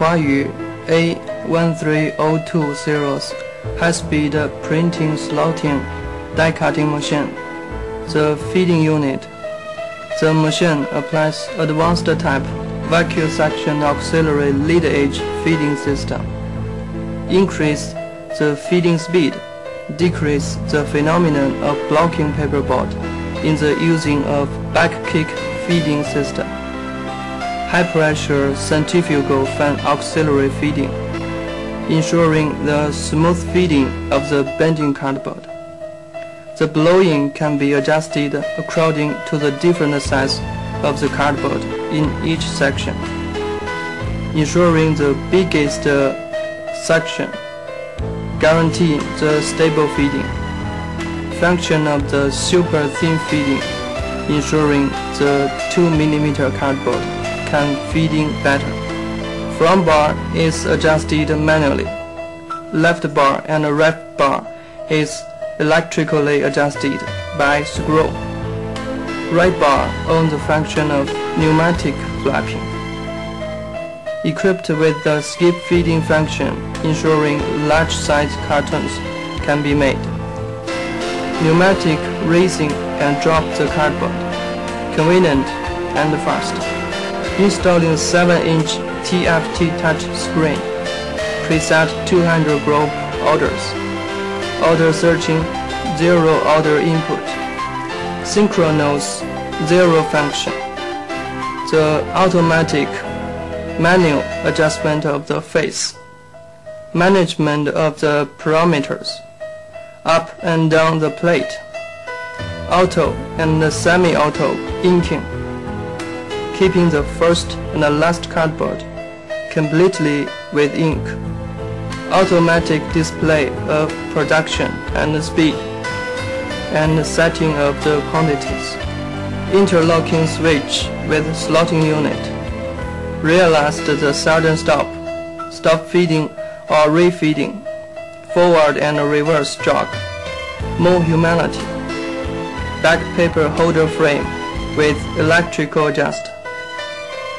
Huaya A1302 series high-speed printing slotting die cutting machine. The feeding unit. The machine applies advanced type vacuum suction auxiliary lead edge feeding system. Increase the feeding speed, decrease the phenomenon of blocking paperboard in the using of back kick feeding system. High pressure centrifugal fan auxiliary feeding, ensuring the smooth feeding of the bending cardboard. The blowing can be adjusted according to the different size of the cardboard in each section, ensuring the biggest section, guaranteeing the stable feeding. Function of the super thin feeding, ensuring the 2 mm cardboard can feeding better. Front bar is adjusted manually. Left bar and right bar is electrically adjusted by screw. Right bar owns the function of pneumatic flapping. Equipped with the skip feeding function, ensuring large size cartons can be made. Pneumatic raising and drop the cardboard. Convenient and fast. Installing 7-inch TFT touch screen. Preset 200 group orders. Order searching, 0 order input. Synchronous, 0 function. The automatic manual adjustment of the face. Management of the parameters. Up and down the plate. Auto and semi-auto inking. Keeping the first and the last cardboard completely with ink. Automatic display of production and speed, and setting of the quantities. Interlocking switch with slotting unit. Realized the sudden stop feeding or refeeding, forward and reverse jog. More humanity. Back paper holder frame with electrical adjust.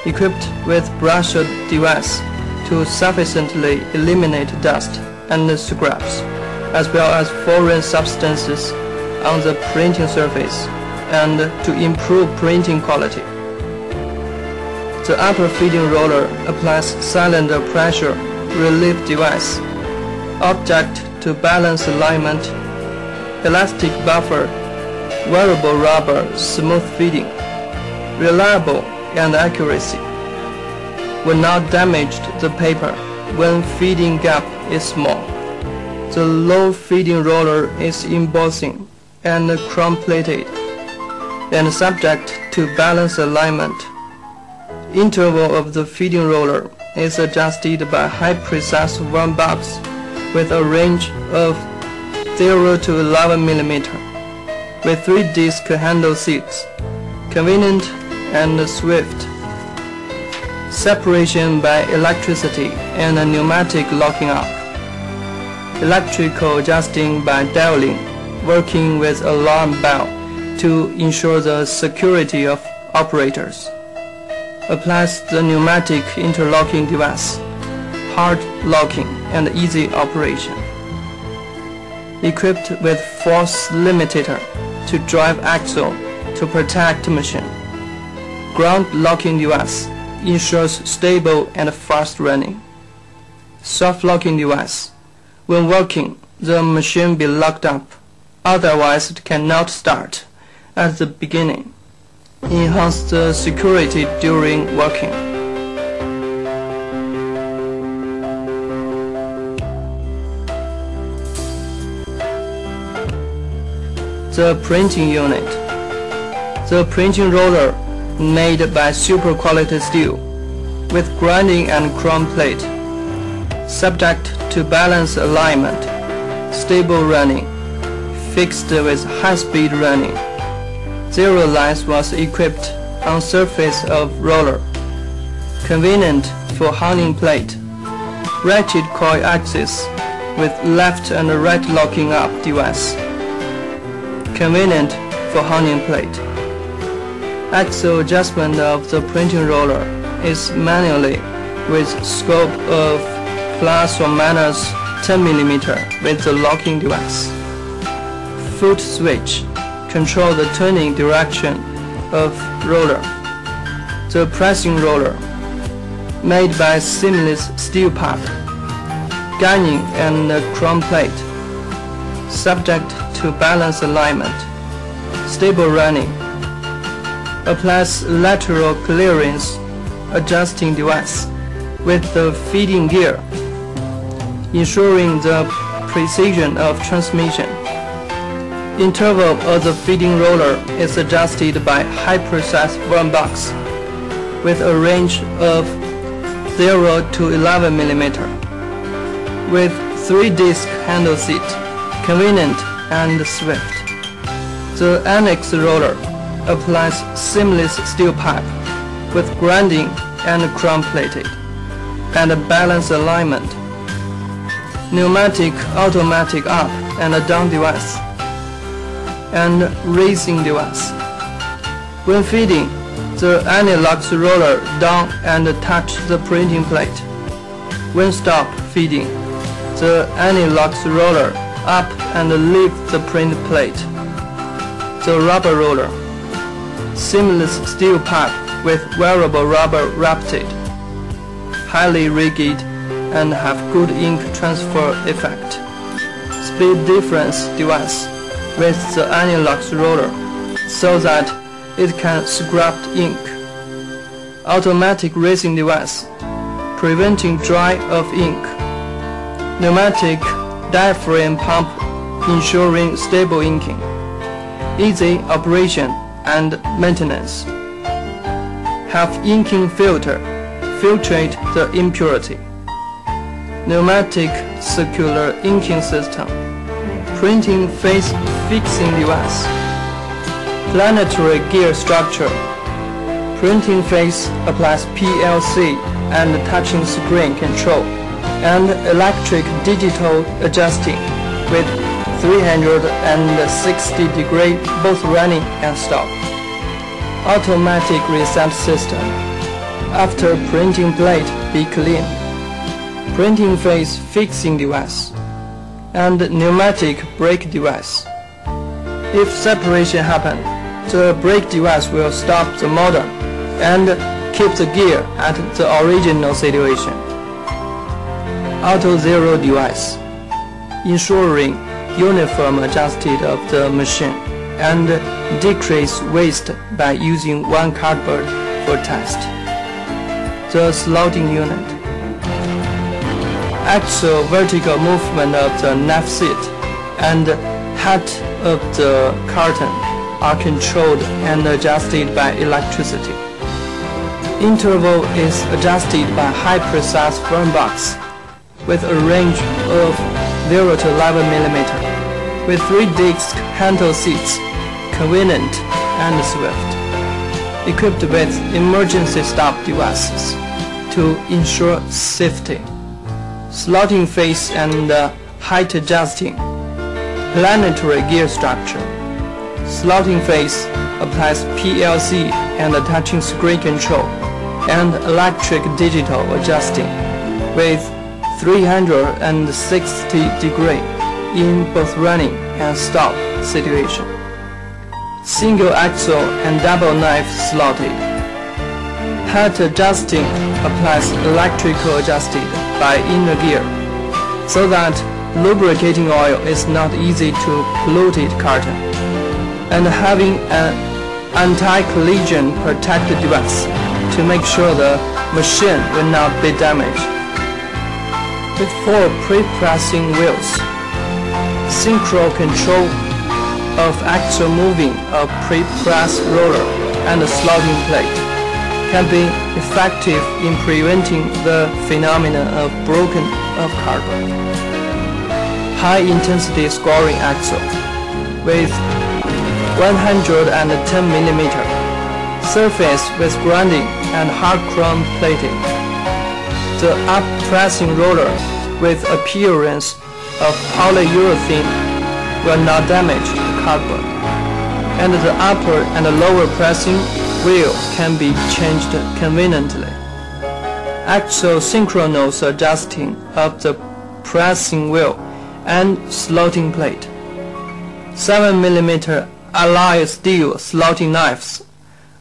Equipped with brushed device to sufficiently eliminate dust and scraps, as well as foreign substances on the printing surface, and to improve printing quality. The upper feeding roller applies silent pressure relief device, object to balance alignment, elastic buffer, wearable rubber smooth feeding, reliable and accuracy. Will not damage the paper when feeding gap is small. The low feeding roller is embossing and chrome plated and subject to balance alignment. Interval of the feeding roller is adjusted by high precise one box with a range of 0 to 11 mm with 3-disc handle seats, convenient and swift. Separation by electricity and pneumatic locking up. Electrical adjusting by dialing, working with alarm bell to ensure the security of operators. Applies the pneumatic interlocking device, hard locking and easy operation. Equipped with force limiter to drive axle to protect machine. Ground locking device ensures stable and fast running. Soft locking device. When working, the machine be locked up, otherwise it cannot start at the beginning. Enhance the security during working. The printing unit. The printing roller made by super quality steel with grinding and chrome plate, subject to balance alignment, stable running, fixed with high-speed running. 0 lines was equipped on surface of roller, convenient for hanging plate, ratchet coil axis with left and right locking up device, convenient for hanging plate. Axle adjustment of the printing roller is manually with scope of plus or minus 10 mm with the locking device. Foot switch control the turning direction of roller. The pressing roller, made by seamless steel pipe, guiding and chrome plate, subject to balance alignment, stable running, applies lateral clearance adjusting device with the feeding gear, ensuring the precision of transmission. Interval of the feeding roller is adjusted by high-precise worm box with a range of 0 to 11 mm, with 3-disc handle seat, convenient and swift. The annex roller applies seamless steel pipe with grinding and chrome plated, and balance alignment. Pneumatic automatic up and down device, and raising device. When feeding, the anti-locks roller down and touch the printing plate. When stop feeding, the anti-locks roller up and leave the print plate. The rubber roller, seamless steel pipe with wearable rubber wrapped, highly rigid and have good ink transfer effect. Speed difference device with the anti-locks roller so that it can scrub ink. Automatic raising device, preventing dry of ink. Pneumatic diaphragm pump, ensuring stable inking. Easy operation and maintenance. Have inking filter, filtrate the impurity. Pneumatic circular inking system. Printing face fixing device. Planetary gear structure. Printing face applies PLC and touching screen control, and electric digital adjusting with 360 degree both running and stop. Automatic reset system. After printing plate be cleaned. Printing face fixing device, and pneumatic brake device. If separation happen, the brake device will stop the motor and keep the gear at the original situation. Auto zero device, ensuring uniform adjusted of the machine and decrease waste by using one cardboard for test. The slotting unit. Actual vertical movement of the nav seat and height of the carton are controlled and adjusted by electricity. Interval is adjusted by high-precise firm box with a range of 0 to 11 mm, with 3-disc handle seats, convenient and swift, equipped with emergency stop devices to ensure safety. Slotting face and height adjusting. Planetary gear structure. Slotting face applies PLC and touching screen control and electric digital adjusting with 360 degree in both running and stop situation. Single axle and double knife slotted. Height adjusting applies electrical adjusted by inner gear, so that lubricating oil is not easy to polluted carton, and having an anti-collision protected device to make sure the machine will not be damaged. With 4 pre-pressing wheels, synchro control of actual moving of pre-press roller and the slotting plate can be effective in preventing the phenomenon of broken of cardboard. High-intensity scoring axle with 110 mm, surface with grinding and hard chrome plating. The up-pressing roller with appearance of polyurethane will not damage the cardboard, and the upper and lower pressing wheel can be changed conveniently. axial synchronous adjusting of the pressing wheel and slotting plate. 7 mm alloy steel slotting knives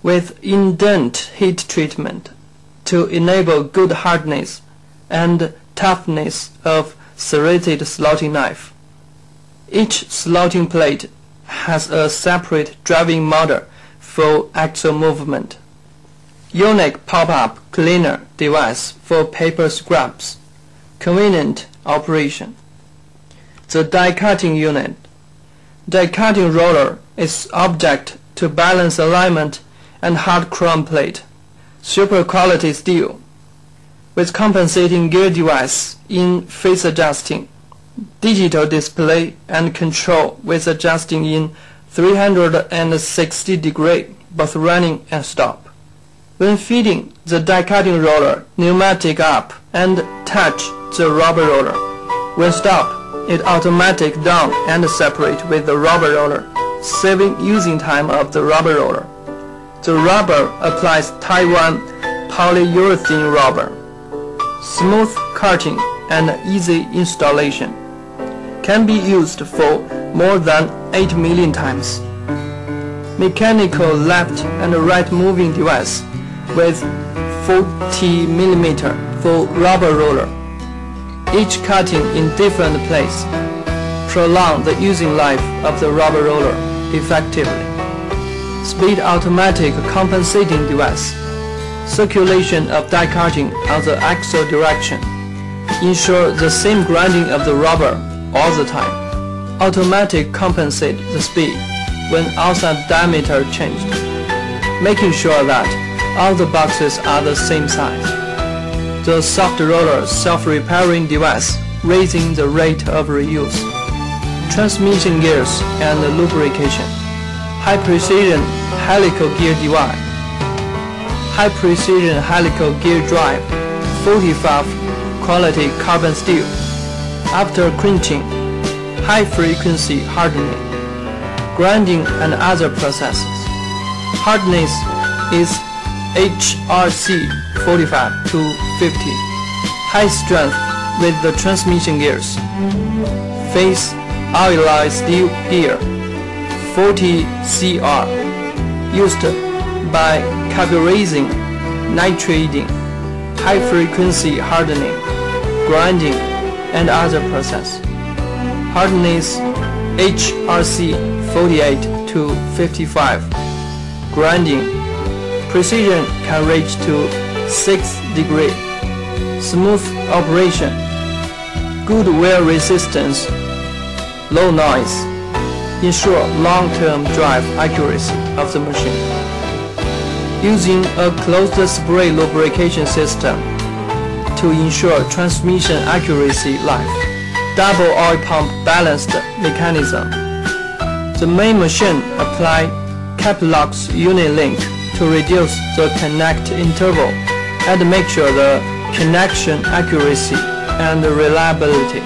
with indent heat treatment to enable good hardness and toughness of serrated slotting knife. Each slotting plate has a separate driving motor for axial movement. Unique pop-up cleaner device for paper scraps. Convenient operation. The die cutting unit. Die cutting roller is object to balance alignment and hard chrome plate. Super quality steel with compensating gear device in phase adjusting, digital display and control with adjusting in 360 degree both running and stop. When feeding the die cutting roller, pneumatic up and touch the rubber roller. When stop, it automatic down and separate with the rubber roller, saving using time of the rubber roller. The rubber applies Taiwan polyurethane rubber. Smooth cutting and easy installation. Can be used for more than 8 million times. Mechanical left and right moving device with 40 mm for rubber roller. Each cutting in different place. Prolong the using life of the rubber roller effectively. Speed automatic compensating device. Circulation of die cutting on the axial direction. Ensure the same grinding of the rubber all the time. Automatic compensate the speed when outside diameter changed, making sure that all the boxes are the same size. The soft roller self-repairing device, raising the rate of reuse. Transmission gears and lubrication. High precision helical gear device. High precision helical gear drive, 45 quality carbon steel. After quenching, high frequency hardening, grinding and other processes. Hardness is HRC 45 to 50. High strength with the transmission gears. Phase alloy steel gear, 40 CR, used by carburizing, nitriding, high frequency hardening, grinding, and other process. Hardness HRC 48 to 55. Grinding. Precision can reach to 6 degrees. Smooth operation. Good wear resistance. Low noise. Ensure long-term drive accuracy of the machine. Using a closed spray lubrication system to ensure transmission accuracy life. Double oil pump balanced mechanism. The main machine apply cap locks unit link to reduce the connect interval and make sure the connection accuracy and reliability.